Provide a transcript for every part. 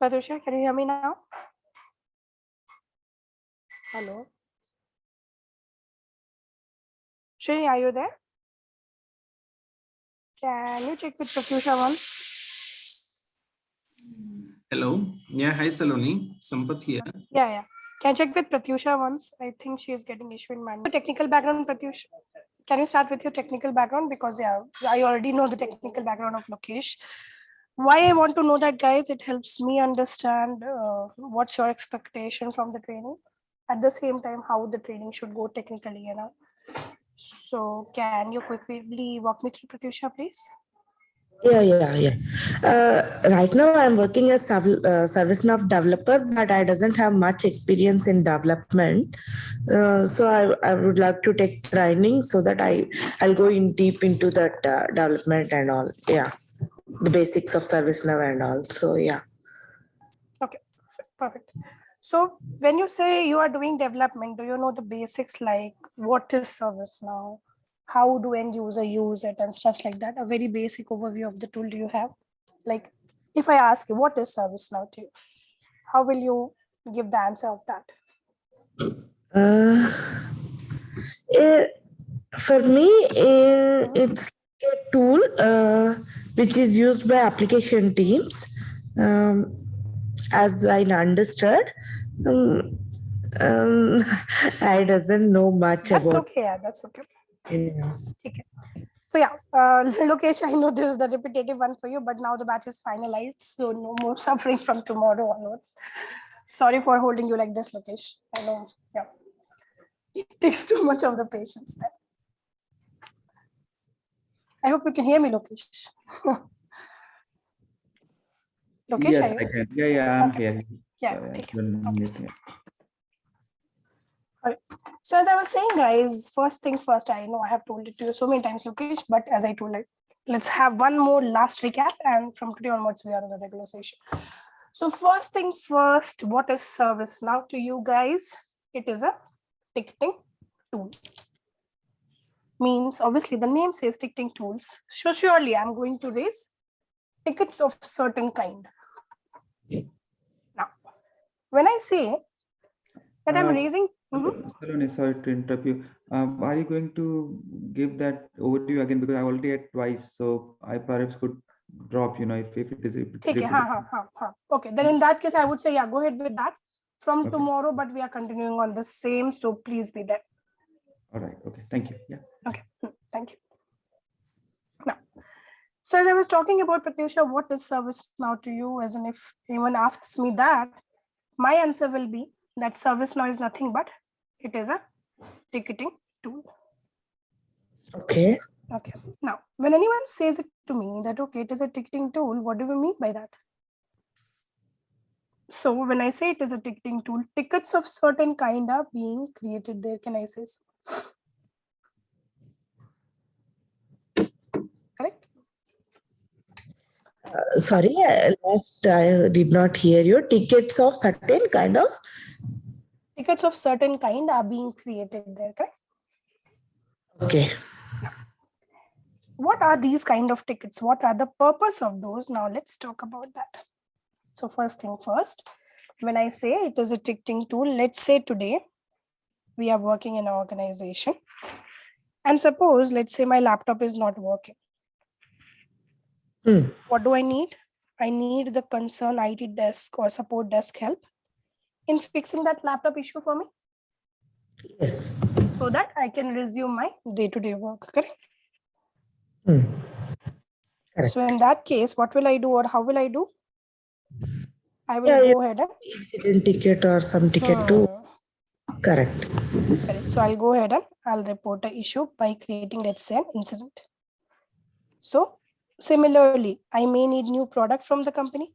Pratyusha, can you hear me now? Hello. Shri, are you there? Can you check with Pratyusha once? Hello. Yeah, hi Saloni. Sampath here. Yeah. Can you check with Pratyusha once? I think she is getting issue in mind. Technical background, Pratyusha. Can you start with your technical background? Because I already know the technical background of Lokesh. Why I want to know that, guys, it helps me understand what's your expectation from the training. At the same time, how the training should go technically, So can you quickly walk me through, Pratyusha, please? Yeah. Right now, I'm working as ServiceNow developer, but I doesn't have much experience in development. So I would like to take training so that I'll go in deep into that development and all. Yeah, the basics of ServiceNow and all. So yeah. Okay, perfect. So when you say you are doing development, do you know the basics like what is ServiceNow? How do end user use it and stuff like that? A very basic overview of the tool do you have? Like if I ask you what is ServiceNow to you, how will you give the answer of that? For me, it's a tool which is used by application teams. As I understood, I doesn't know much That's about. okay. Yeah, that's okay. Yeah. Okay. So yeah, Lokesh, I know this is the repetitive one for you, but now the batch is finalized, so no more suffering from tomorrow onwards. Sorry for holding you like this, Lokesh. I know, yeah, it takes too much of the patience there. I hope you can hear me, Lokesh. Lokesh, yes, I can. Yeah, I'm okay. here. Yeah, Sorry, take I couldn't mute here. Right. So as I was saying, guys, first thing first, I know I have told it to you so many times, Lokesh, but as I told it, let's have one more last recap, and from today onwards, we are on the regular session. So first thing first, what is ServiceNow to you guys? It is a ticketing tool. Means obviously the name says ticketing tools. So surely I'm going to raise tickets of certain kind. Now, when I say that I'm raising, Saloni, sorry to interrupt you. Are you going to give that overview again? Because I already had twice, so I perhaps could drop, if it is repeated. Okay, then in that case, I would say, yeah, go ahead with that from Okay. tomorrow, but we are continuing on the same. So please be there. All right. Okay. Thank you. Yeah. Okay. Thank you. Now, so as I was talking about, Pratyusha, what is ServiceNow to you? As in, if anyone asks me that, my answer will be that ServiceNow is nothing but it is a ticketing tool. Okay. Okay. Now, when anyone says it to me that, okay, it is a ticketing tool, what do we mean by that? So when I say it is a ticketing tool, tickets of certain kind are being created there. Can I say so? Correct? Sorry, last I did not hear you. Tickets of certain kind of. Tickets of certain kind are being created there. Correct? Okay. What are these kind of tickets? What are the purpose of those? Now let's talk about that. So first thing first, when I say it is a ticketing tool, let's say today we are working in an organization. And suppose, let's say my laptop is not working. What do I need? I need the concerned IT desk or support desk help in fixing that laptop issue for me. Yes. So that I can resume my day-to-day work, correct? Correct. So in that case, what will I do or how will I do? I will go ahead and incident ticket or some ticket too. Correct. So I'll go ahead and I'll report the issue by creating, let's say, an incident. So similarly, I may need new product from the company.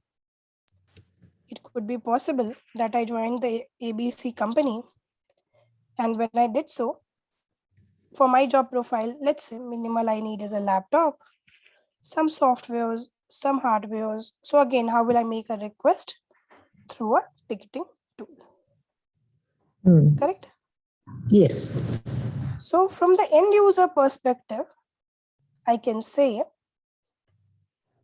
It could be possible that I joined the ABC company. And when I did so, for my job profile, let's say minimal I need is a laptop, some softwares, some hardwares. So again, how will I make a request? Through a ticketing tool. Correct? Yes. So from the end user perspective, I can say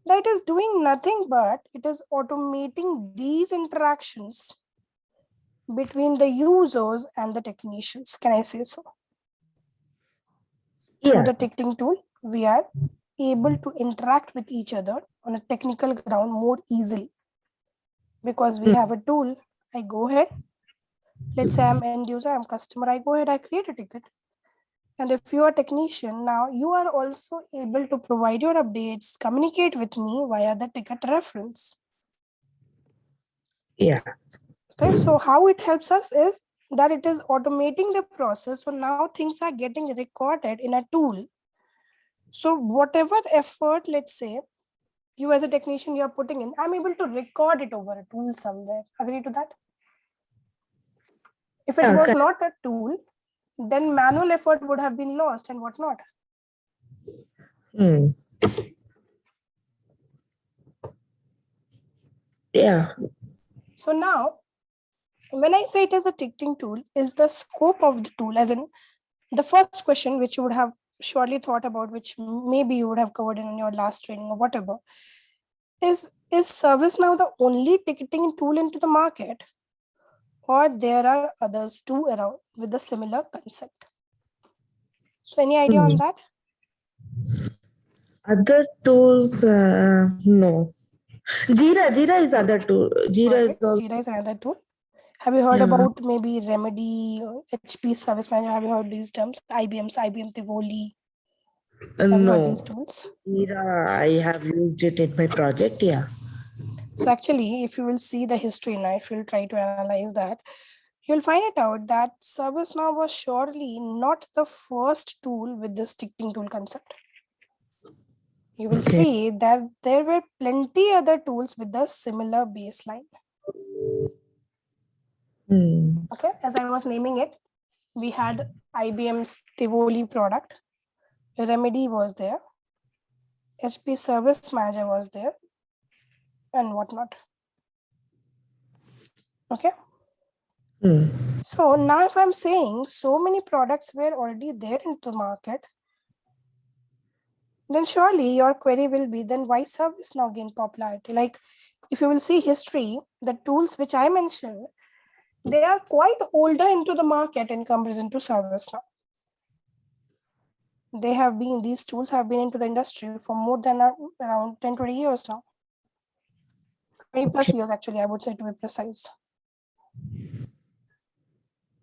that is doing nothing but it is automating these interactions between the users and the technicians. Can I say so? Through Yeah. the ticketing tool, we are able to interact with each other on a technical ground more easily because we have a tool. I go ahead. Let's say I'm end user, I'm customer. I go ahead, I create a ticket. And if you are a technician, now you are also able to provide your updates, communicate with me via the ticket reference. Yeah. Okay, so how it helps us is that it is automating the process. So now things are getting recorded in a tool. So whatever effort, let's say, you as a technician, you are putting in, I'm able to record it over a tool somewhere. Agree to that? If it Yeah, was correct. not a tool, then manual effort would have been lost and whatnot. Hmm. Yeah. So now, when I say it is a ticketing tool, is the scope of the tool, as in the first question which you would have surely thought about, which maybe you would have covered in your last training or whatever, is ServiceNow the only ticketing tool into the market, or there are others too around with a similar concept? So any idea on that? Other tools, no. Jira is other tool. Jira is Perfect. also. Jira is another tool. Have you heard Yeah. about maybe Remedy, HP Service Manager? Have you heard these terms? IBM Tivoli. Have you heard these No. tools? Jira, I have used it in my project. Yeah. So actually, if you will see the history now, if you'll try to analyze that, you'll find it out that ServiceNow was surely not the first tool with this ticketing tool concept. You will Okay. see that there were plenty other tools with the similar baseline. Hmm. Okay, as I was naming it, we had IBM's Tivoli product, Remedy was there, HP Service Manager was there, and whatnot. Okay. Hmm. So now if I'm saying so many products were already there into the market, then surely your query will be, then why ServiceNow gain popularity? Like if you will see history, the tools which I mentioned, they are quite older into the market in comparison to ServiceNow. These tools have been into the industry for more than around 10, 20 years now. 20 plus years actually, I would say, to be precise.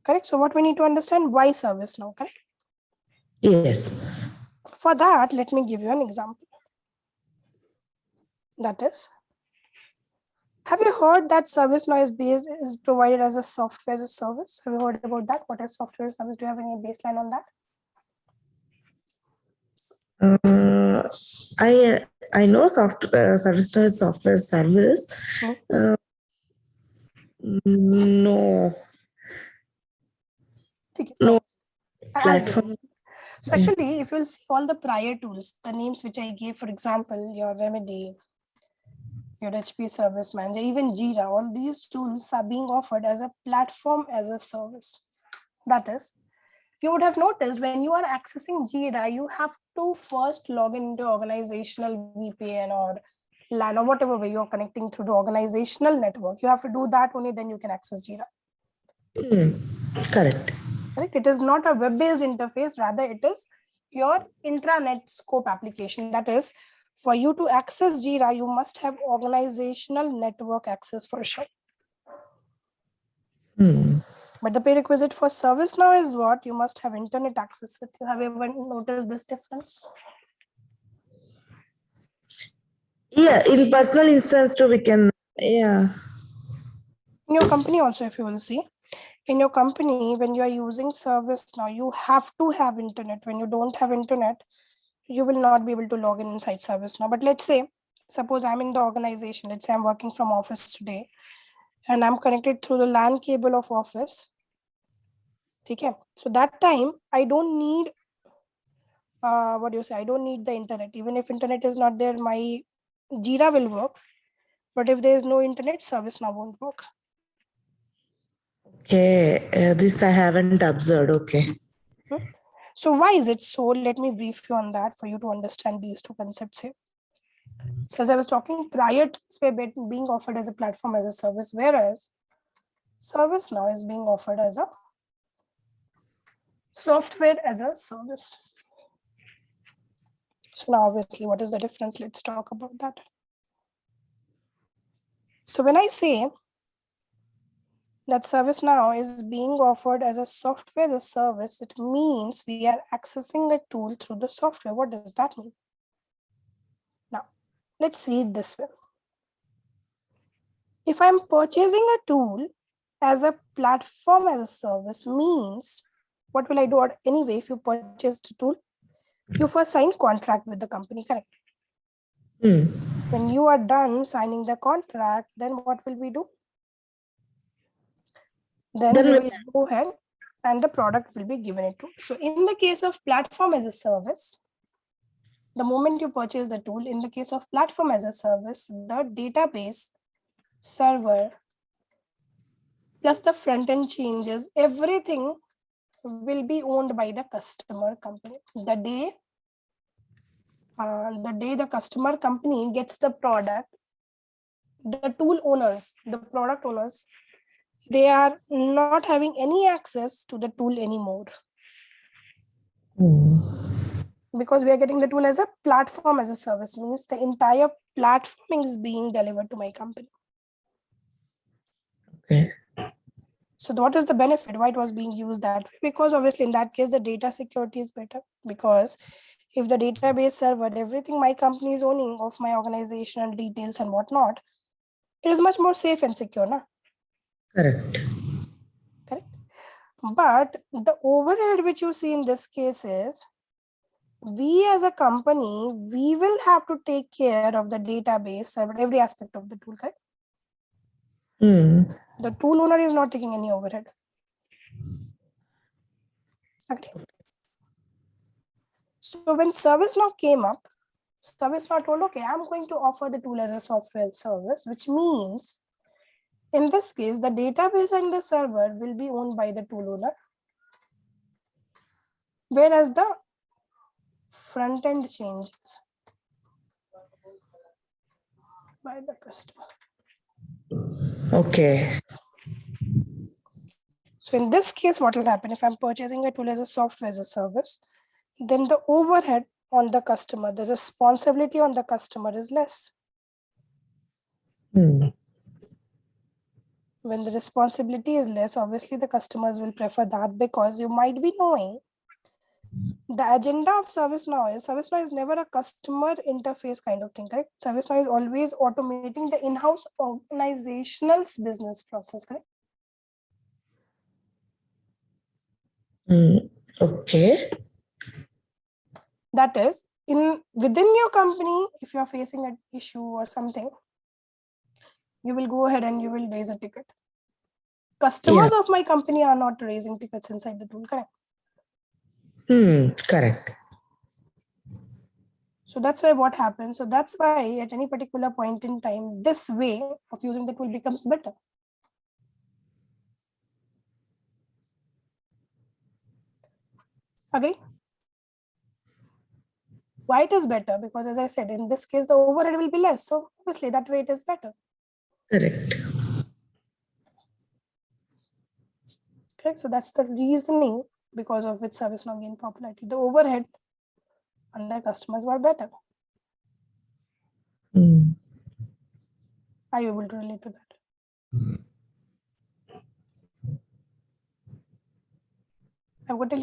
Correct? So what we need to understand, why ServiceNow, correct? Yes. For that, let me give you an example. That is, have you heard that ServiceNow is provided as a software as a service? Have you heard about that? What is software as a service? Do you have any baseline on that? I know ServiceNow is software service. No. Okay. No I'll give platform. you. So actually, if you'll see all the prior tools, the names which I gave, for example, your Remedy, your HP Service Manager, even Jira, all these tools are being offered as a platform as a service. That is, you would have noticed when you are accessing Jira, you have to first log into organizational VPN or LAN or whatever way you're connecting through the organizational network. You have to do that only, then you can access Jira. Correct. Correct? It is not a web-based interface, rather it is your intranet scope application. That is, for you to access Jira, you must have organizational network access for sure. But the prerequisite for ServiceNow is what? You must have internet access with you. Have you ever noticed this difference? Yeah, in personal instance too, we can, yeah. In your company also, if you will see, in your company, when you are using ServiceNow, you have to have internet. When you don't have internet, you will not be able to log in inside ServiceNow. But let's say, suppose I'm in the organization, let's say I'm working from office today, and I'm connected through the LAN cable of office. Okay, so that time I don't need I don't need the internet. Even if internet is not there, my Jira will work. But if there is no internet, ServiceNow won't work. Okay, this I haven't observed. Okay. So why is it so? Let me brief you on that for you to understand these two concepts here. So as I was talking, prior to this, we're being offered as a platform as a service, whereas ServiceNow is being offered as a software as a service. So now obviously, what is the difference? Let's talk about that. So when I say that ServiceNow is being offered as a software as a service, it means we are accessing a tool through the software. What does that mean? Now, let's see it this way. If I'm purchasing a tool as a platform as a service, means what will I do? Anyway, if you purchase the tool, you first sign contract with the company, correct? When you are done signing the contract, then what will we do? Then we will go ahead and the product will be given it to. So in the case of platform as a service, the moment you purchase the tool, in the case of platform as a service, the database server plus the front end changes, everything will be owned by the customer company. The day the customer company gets the product, the tool owners, the product owners, they are not having any access to the tool anymore. Because we are getting the tool as a platform as a service, means the entire platform is being delivered to my company. Okay. So what is the benefit? Why it was being used that way? Because obviously in that case, the data security is better. Because if the database server, everything my company is owning of my organizational details and whatnot, it is much more safe and secure. Na? Correct. Correct. But the overhead which you see in this case is, we as a company, we will have to take care of the database server, every aspect of the tool, correct? The tool owner is not taking any overhead. Okay. So when ServiceNow came up, ServiceNow told, okay, I'm going to offer the tool as a software service, which means in this case, the database and the server will be owned by the tool owner, whereas the front end changes by the customer. Okay. So in this case, what will happen if I'm purchasing a tool as a software as a service, then the overhead on the customer, the responsibility on the customer is less. When the responsibility is less, obviously the customers will prefer that, because you might be knowing the agenda of ServiceNow is never a customer interface kind of thing, correct? ServiceNow is always automating the in-house organizational business process, correct? Okay. That is, within your company, if you are facing an issue or something, you will go ahead and you will raise a ticket. Customers of my company are not raising tickets inside the tool, correct? Correct. So that's why what happens. So that's why at any particular point in time, this way of using the tool becomes better. Agree? Why it is better? Because as I said, in this case, the overhead will be less. So obviously that way it is better. Correct. Correct. So that's the reasoning because of which ServiceNow gained popularity. The overhead and the customers were better. Are you able to relate to that? I've got till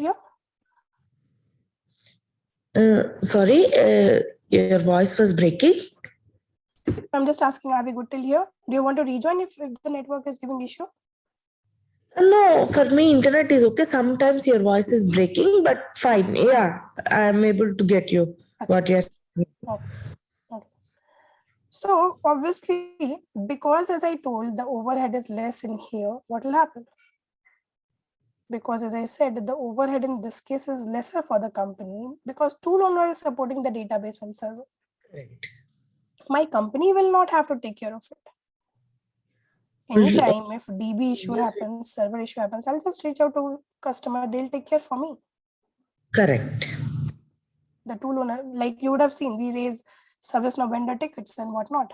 here. Sorry, your voice was breaking. I'm just asking, are we good till here? Do you want to rejoin if the network is giving issue? No, for me, internet is okay. Sometimes your voice is breaking, but fine. Yeah, I'm able to get you. What you're saying. Okay. So obviously, because as I told, the overhead is less in here, what will happen? Because as I said, the overhead in this case is lesser for the company because tool owner is supporting the database and server. Correct. My company will not have to take care of it. Anytime if DB issue happens, server issue happens, I'll just reach out to customer, they'll take care for me. Correct. The tool owner, like you would have seen, we raise ServiceNow vendor tickets and whatnot.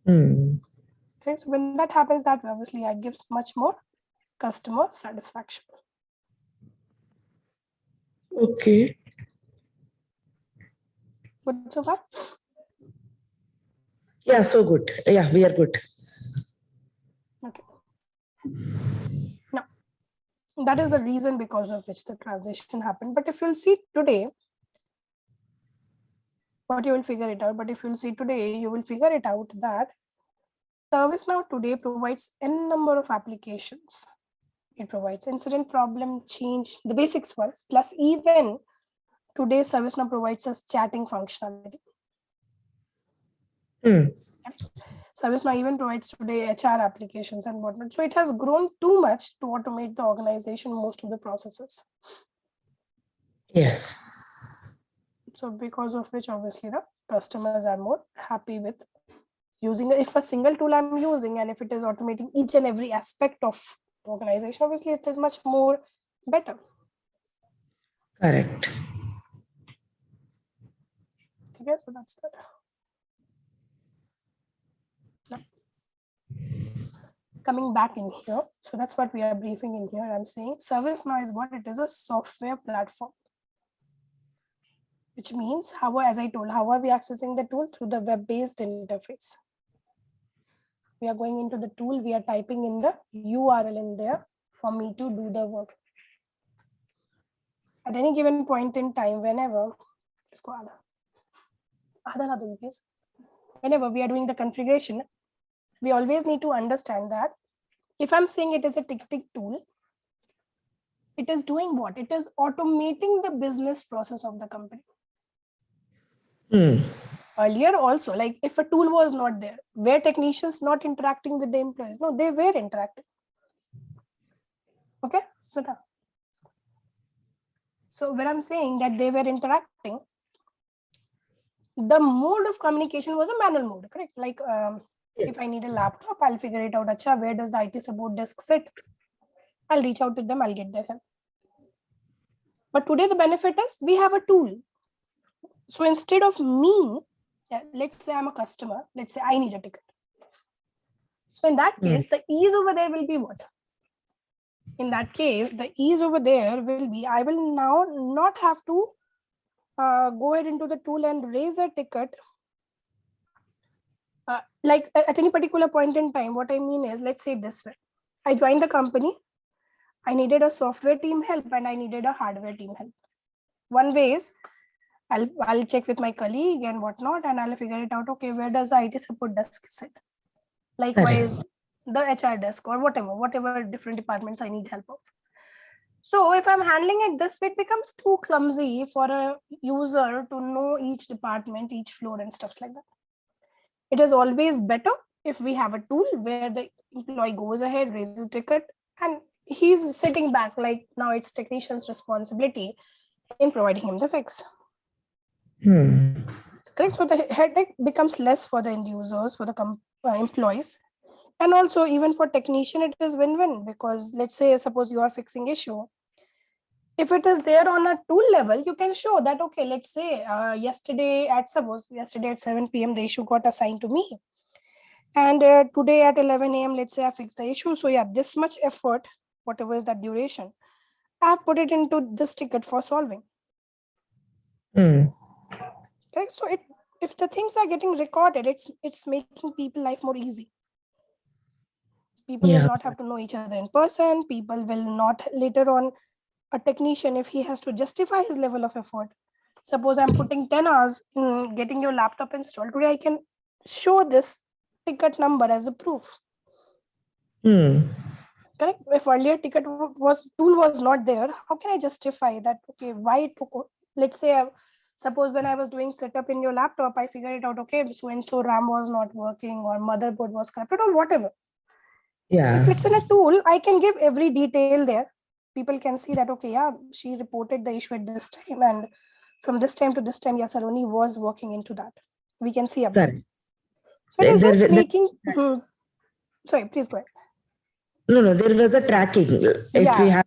Hmm. Okay, so when that happens, that obviously it gives much more customer satisfaction. Okay. Good so far? Yeah, so good. Yeah, we are good. Okay. Now, that is the reason because of which the transition happened. But if you'll see today, what you will figure it out. But if you'll see today, you will figure it out that ServiceNow today provides n number of applications. It provides incident, problem, change, the basics one, plus even today ServiceNow provides us chatting functionality. Hmm. ServiceNow even provides today HR applications and whatnot. So it has grown too much to automate the organization, most of the processes. Yes. So because of which obviously the customers are more happy with using it. If a single tool I'm using and if it is automating each and every aspect of the organization, obviously it is much more better. Correct. Okay, so that's that. Now, coming back in here, so that's what we are briefing in here. I'm saying ServiceNow is what it is, a software platform, which means how, as I told, how are we accessing the tool? Through the web-based interface. We are going into the tool, we are typing in the URL in there for me to do the work. At any given point in time, whenever we are doing the configuration, we always need to understand that if I'm saying it is a ticketing tool, it is doing what? It is automating the business process of the company. Hmm. Earlier also, like if a tool was not there, were technicians not interacting with the employees? No, they were interacting. Okay, Smita. So when I'm saying that they were interacting, the mode of communication was a manual mode, correct? Like if I need a laptop, I'll figure it out. Acha, where does the IT support desk sit? I'll reach out to them, I'll get their help. But today the benefit is we have a tool. So instead of me, let's say I'm a customer, let's say I need a ticket. So in that case, the ease over there will be what? In that case, the ease over there will be, I will now not have to go ahead into the tool and raise a ticket. Like at any particular point in time, what I mean is, let's say this way. I joined the company. I needed a software team help and I needed a hardware team help. One way is I'll check with my colleague and whatnot, and I'll figure it out. Okay, where does the IT support desk sit? Likewise, the HR desk or whatever different departments I need help of. So if I'm handling it this way, it becomes too clumsy for a user to know each department, each floor and stuff like that. It is always better if we have a tool where the employee goes ahead, raises a ticket, and he's sitting back like now it's technician's responsibility in providing him the fix. Correct. So the headache becomes less for the end users, for the employees, and also even for technician, it is win-win, because let's say suppose you are fixing issue. If it is there on a tool level, you can show that, okay, let's say yesterday at 7 p.m. the issue got assigned to me. And today at 11 a.m., let's say I fixed the issue. So yeah, this much effort, whatever is that duration, I've put it into this ticket for solving. Okay, so if the things are getting recorded, it's making people life more easy. People will not have to know each other in person. People will not later on, a technician, if he has to justify his level of effort. Suppose I'm putting 10 hours in getting your laptop installed. Today I can show this ticket number as a proof. Correct? If earlier tool was not there, how can I justify that? Okay, why it took, let's say, suppose when I was doing setup in your laptop, I figured it out, okay, so and so RAM was not working or motherboard was corrupted or whatever. Yeah. If it's in a tool, I can give every detail there. People can see that, okay, yeah, she reported the issue at this time, and from this time to this time, yeah, Saloni was working into that. We can see updates. So it is just making, sorry, please go ahead. No, there was a tracking. If we have,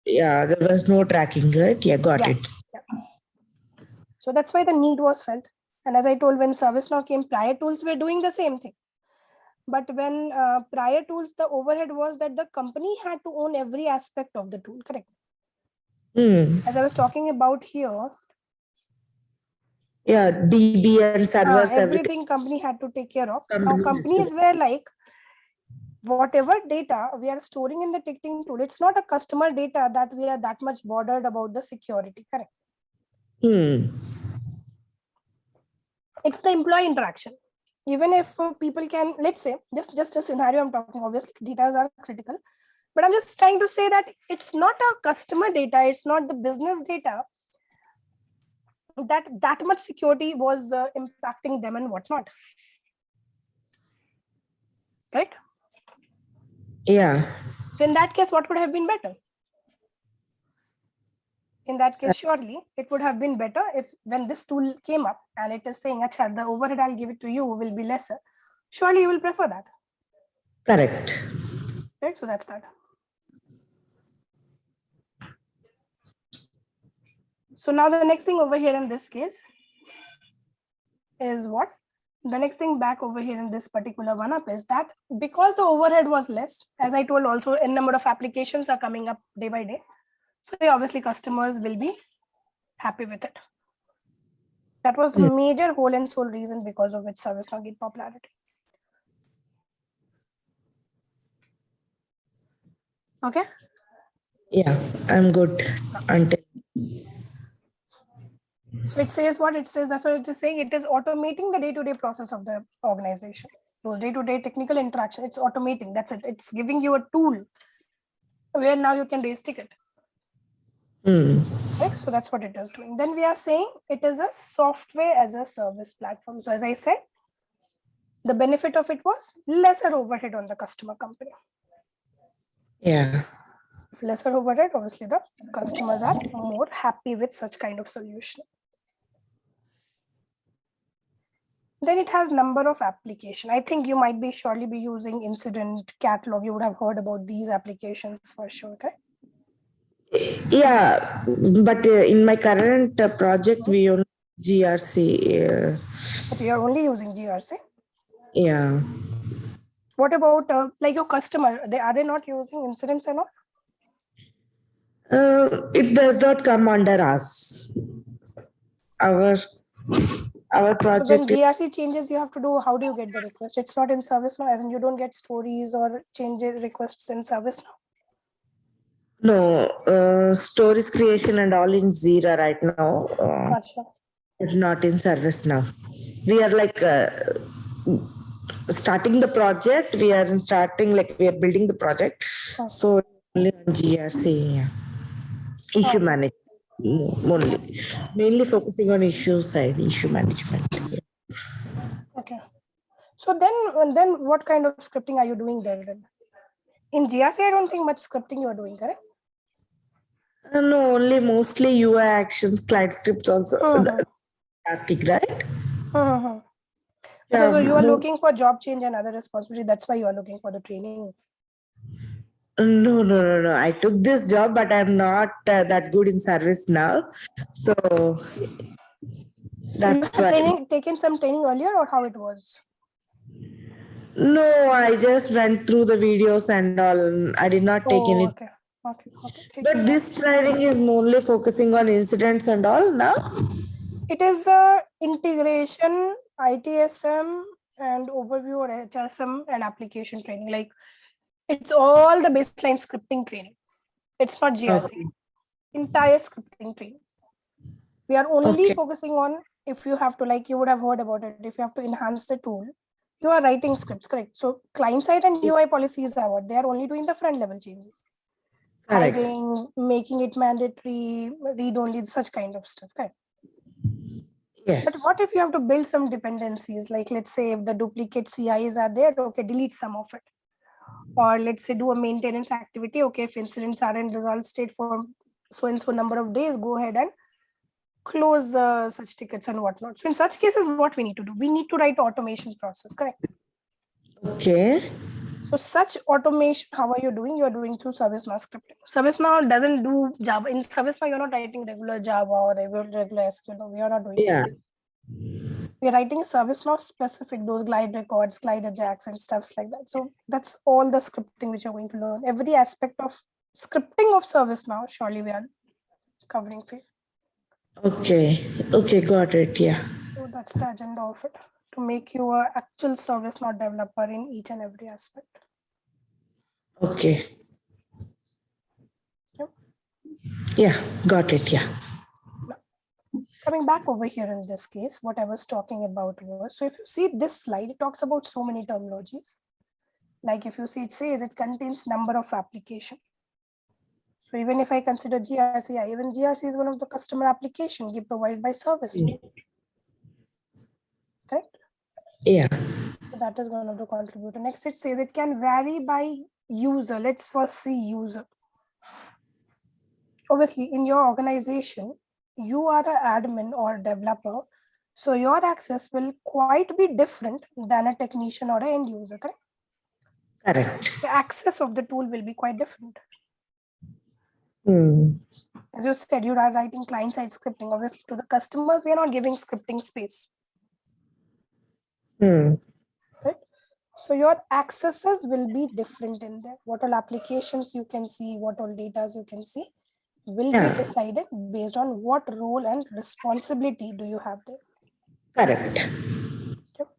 there was no tracking, right? Yeah, got it. Yeah. So that's why the need was felt. And as I told, when ServiceNow came, prior tools were doing the same thing. But when prior tools, the overhead was that the company had to own every aspect of the tool, correct? As I was talking about here, Yeah, DB and servers, everything company had to take care of. Now Company had to- companies were like, whatever data we are storing in the ticketing tool, it's not a customer data that we are that much bothered about the security, correct? It's the employee interaction. Even if people can, let's say, just a scenario I'm talking, obviously data are critical, but I'm just trying to say that it's not a customer data, it's not the business data, that much security was impacting them and whatnot. Correct? Yeah. So in that case, what would have been better? In that case, surely it would have been better if when this tool came up and it is saying, Achha, the overhead I'll give it to you will be lesser. Surely you will prefer that. Correct. Right? So that's that. So now the next thing over here in this case is what? The next thing back over here in this particular one up is that because the overhead was less, as I told also, a number of applications are coming up day by day. So obviously customers will be happy with it. That was the major whole and sole reason because of which ServiceNow gained popularity. Okay. Yeah, I'm good until. So it says what it says, that's what it is saying. It is automating the day-to-day process of the organization. Those day-to-day technical interaction, it's automating. That's it. It's giving you a tool where now you can raise ticket. Right? So that's what it is doing. Then we are saying it is a software as a service platform. So as I said, the benefit of it was lesser overhead on the customer company. Yeah. If lesser overhead, obviously the customers are more happy with such kind of solution. Then it has number of application. I think you might be surely be using incident catalog. You would have heard about these applications for sure, okay? Yeah, but in my current project, we use GRC. But you are only using GRC. Yeah. What about like your customer? Are they not using incidents and all? It does not come under us. Our So project. when GRC changes, you have to do, how do you get the request? It's not in ServiceNow, as in you don't get stories or changes requests in ServiceNow. No, stories creation and all in Jira right now. Gotcha. It's not in ServiceNow. We are like starting the project. We are building the project. Oh. So only on GRC, yeah. Issue management. Only mainly focusing on issue side, issue management. Yeah. Okay. So then what kind of scripting are you doing there then? In GRC, I don't think much scripting you are doing, correct? No, only mostly UI actions, client scripts also. Asking, right? So you are looking for job change and other responsibility. That's why you are looking for the training. No. I took this job, but I'm not that good in service now. So that's why. Taken some training earlier, or how it was? No, I just went through the videos and all. I did not take any. Okay. But this training is mainly focusing on incidents and all now. It is integration, ITSM, and overview or HSM and application training. Like it's all the baseline scripting training. It's not GRC. Okay. Entire scripting training. We are only focusing on if you have to, like you would have heard about it, if you have to enhance the tool, you are writing scripts, correct? So client side and UI policies are what? They are only doing the front level changes. Correct. Hiding, making it mandatory, read only, such kind of stuff, correct? Yes. But what if you have to build some dependencies? Like let's say if the duplicate CIs are there, okay, delete some of it. Or let's say do a maintenance activity. Okay, if incidents are in resolved state for so and so number of days, go ahead and close such tickets and whatnot. So in such cases, what we need to do? We need to write automation process, correct? Okay. So such automation, how are you doing? You're doing through ServiceNow scripting. ServiceNow doesn't do Java. In ServiceNow, you're not writing regular Java or regular SQL. We are not doing Yeah. that. We're writing ServiceNow specific, those glide records, glide Ajax and stuffs like that. So that's all the scripting which you're going to learn. Every aspect of scripting of ServiceNow, surely we are covering for you. Okay. Okay. Got it. Yeah. So that's the agenda of it, to make you an actual ServiceNow developer in each and every aspect. Okay. Yep. Yeah. Got it. Yeah. Coming back over here in this case, what I was talking about was, so if you see this slide, it talks about so many terminologies. Like if you see, it says it contains number of application. So even if I consider GRC, even GRC is one of the customer application provided by service. Correct? Yeah. So that is one of the contributor. Next, it says it can vary by user. Let's first see user. Obviously, in your organization, you are an admin or developer. So your access will quite be different than a technician or an end user, correct? Correct. The access of the tool will be quite different. Hmm. As you said, you are writing client-side scripting. Obviously, to the customers, we are not giving scripting space. Hmm. Right? So your accesses will be different in there. What all applications you can see, what all data you can see will Yeah. be decided based on what role and responsibility do you have there. Correct. Okay.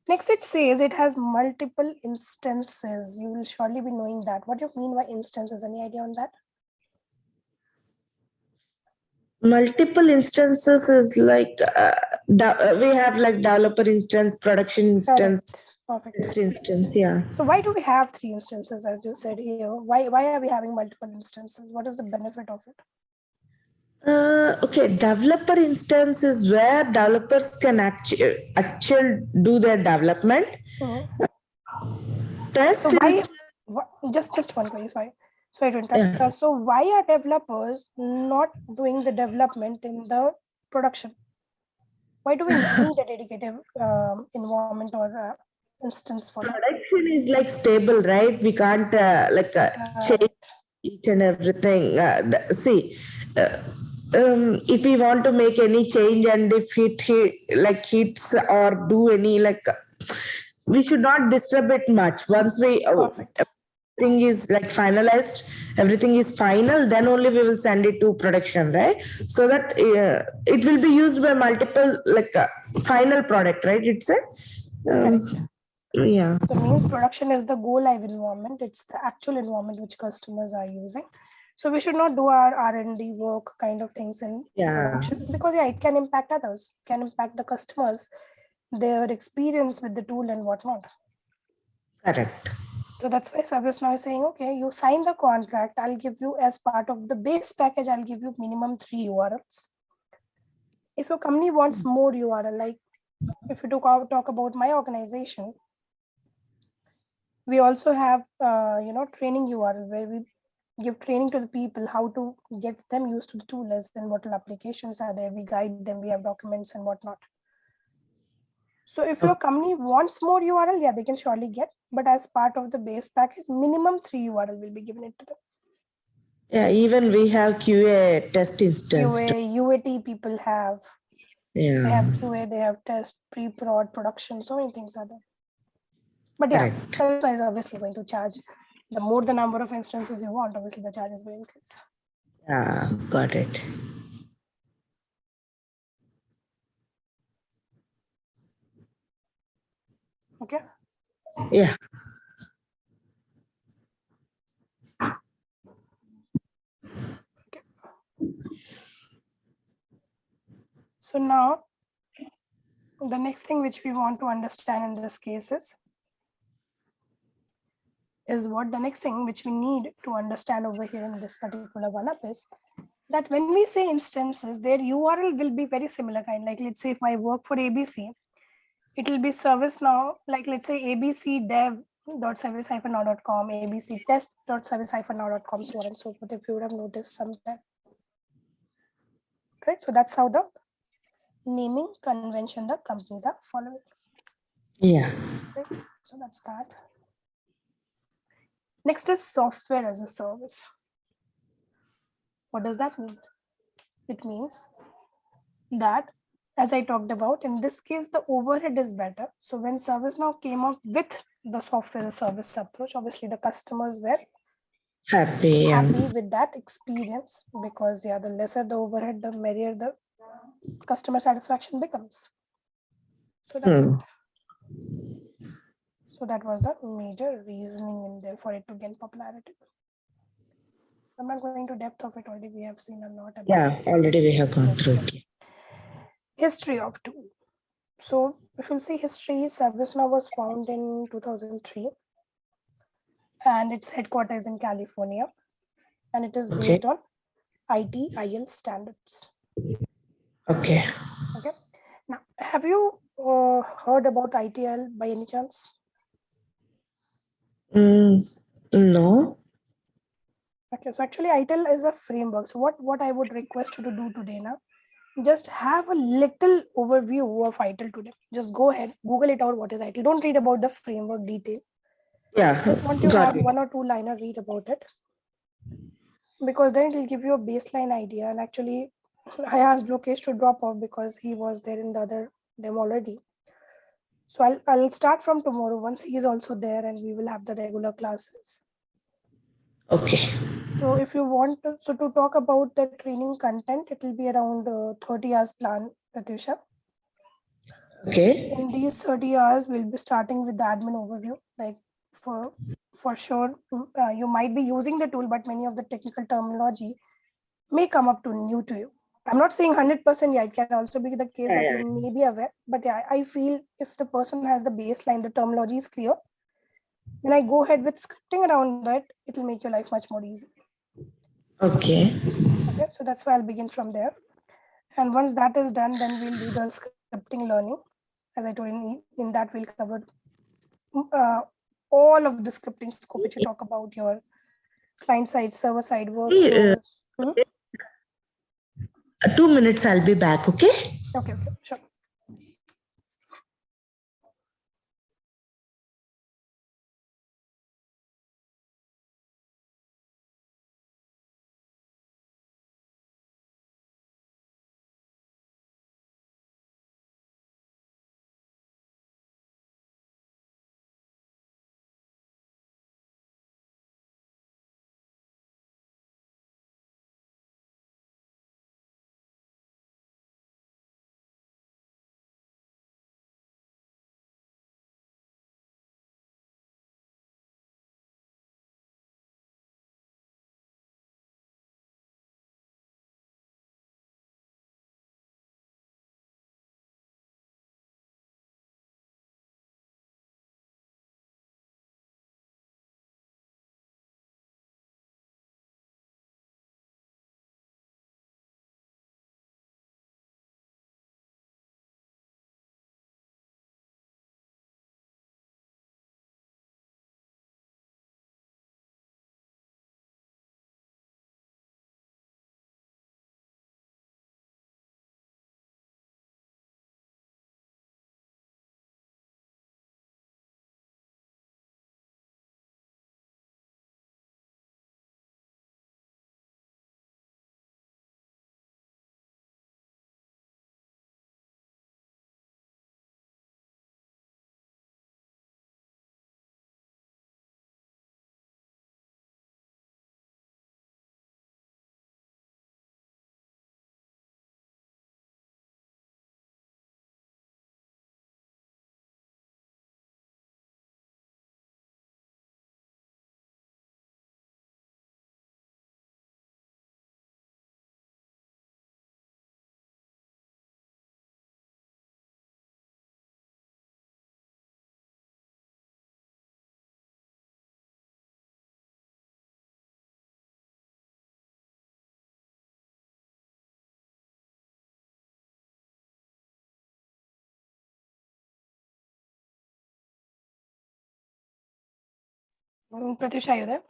Next, it says it has multiple instances. You will surely be knowing that. What do you mean by instances? Any idea on that? Multiple instances is like we have like developer instance, production instance, Perfect. test instance. Yeah. So why do we have 3 instances, as you said here? Why are we having multiple instances? What is the benefit of it? Okay, developer instance is where developers can actually do their development. Test So why, is, just one question, sorry to interrupt. yeah. So why are developers not doing the development in the production? Why do we need a dedicated environment or instance for that? Production is like stable, right? We can't change each and everything. See, if we want to make any change and if it hits or do any we should not disturb it much. Once we Perfect. everything is like finalized, everything is final, then only we will send it to production, right? So that it will be used by multiple final product, right? It's a yeah. So it means production is the go live environment. It's the actual environment which customers are using. So we should not do our R&D work kind of things in production, because it can impact others, can impact the customers, their experience with the tool and whatnot. Correct. So that's why ServiceNow is saying, okay, you sign the contract. I'll give you, as part of the base package, I'll give you minimum 3 URLs. If your company wants more URL, like if you talk about my organization, we also have training URL where we give training to the people how to get them used to the tool, as in what applications are there. We guide them, we have documents and whatnot. So if your company wants more URL, yeah, they can surely get, but as part of the base package, minimum 3 URL will be given it to them. Yeah, even we have QA test instance. QA, UAT people have. Yeah. They have QA, they have test, pre-prod, production, so many things are there. But yeah, ServiceNow is obviously going to charge. The more the number of instances you want, obviously the charges will increase. Yeah, got it. Okay. Yeah. Okay. So now, the next thing which we want to understand in this case is what the next thing which we need to understand over here in this particular one-up is that when we say instances, their URL will be very similar kind. Like let's say if I work for ABC, it will be ServiceNow, like let's say abcdev.service-now.com, abctest.service-now.com, so on and so forth, if you would have noticed sometime. Okay, so that's how the naming convention the companies are following. Yeah. Okay, so that's that. Next is software as a service. What does that mean? It means that, as I talked about, in this case, the overhead is better. So when ServiceNow came out with the software as a service approach, obviously the customers were Happy. happy with that experience, because yeah, the lesser the overhead, the merrier the customer satisfaction becomes. So that's it. So that was the major reasoning in there for it to gain popularity. I'm not going to depth of it, already we have seen a lot about Yeah, already we have gone through it. history of tool. So if you'll see history, ServiceNow was founded in 2003 and its headquarters in California, and it is Okay. based on ITIL standards. Okay. Okay. Now, have you heard about ITIL by any chance? No. Okay, so actually ITIL is a framework. So what I would request you to do today now, just have a little overview of ITIL today. Just go ahead, Google it out, what is ITIL. Don't read about the framework detail. Yeah, Just want you to got have it. 1 or 2 liner read about it, because then it will give you a baseline idea. And actually, I asked Lokesh to drop off because he was there in the other demo already. So I'll start from tomorrow once he is also there, and we will have the regular classes. Okay. So if you want to talk about the training content, it will be around 30 hours plan, Pratyusha. Okay. In these 30 hours, we'll be starting with the admin overview. Like for sure, you might be using the tool, but many of the technical terminology may come up to new to you. I'm not saying 100%, yeah, it can also be the case that you may be aware, but yeah, I feel if the person has the baseline, the terminology is clear, when I go ahead with scripting around that, it will make your life much more easy. Okay. Okay, so that's why I'll begin from there. And once that is done, then we'll do the scripting learning. As I told you, in that we'll cover all of the scripting scope, which you talk about your client side, server side workflows. 2 minutes, I'll be back. Okay. Okay, sure. Pratyusha, are you there?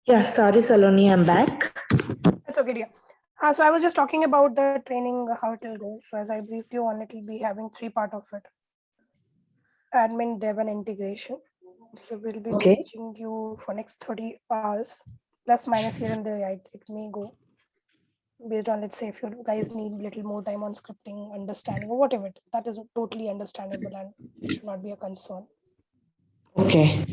Yeah, sorry, Saloni, I'm back. That's okay, dear. So I was just talking about the training, how it will go. So as I briefed you on, it will be having 3 part of it: admin, dev, and integration. So we'll be Okay. teaching you for next 30 hours, plus minus here and there. It may go based on, let's say, if you guys need a little more time on scripting, understanding, or whatever. That is totally understandable and it should not be a concern. Okay.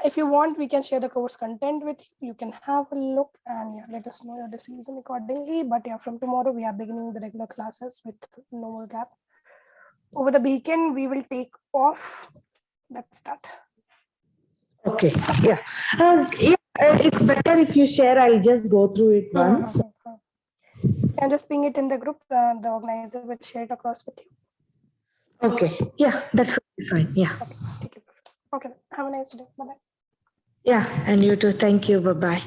If you want, we can share the course content with you. You can have a look and let us know your decision accordingly. But yeah, from tomorrow we are beginning the regular classes with no more gap. Over the weekend we will take off. That's that. Okay. Yeah. It's better if you share. I'll just go through it once. And just ping it in the group. The organizer will share it across with you. Okay. Yeah, that should be fine. Yeah. Okay, take it. Okay, have a nice day. Bye bye. Yeah, and you too. Thank you. Bye bye.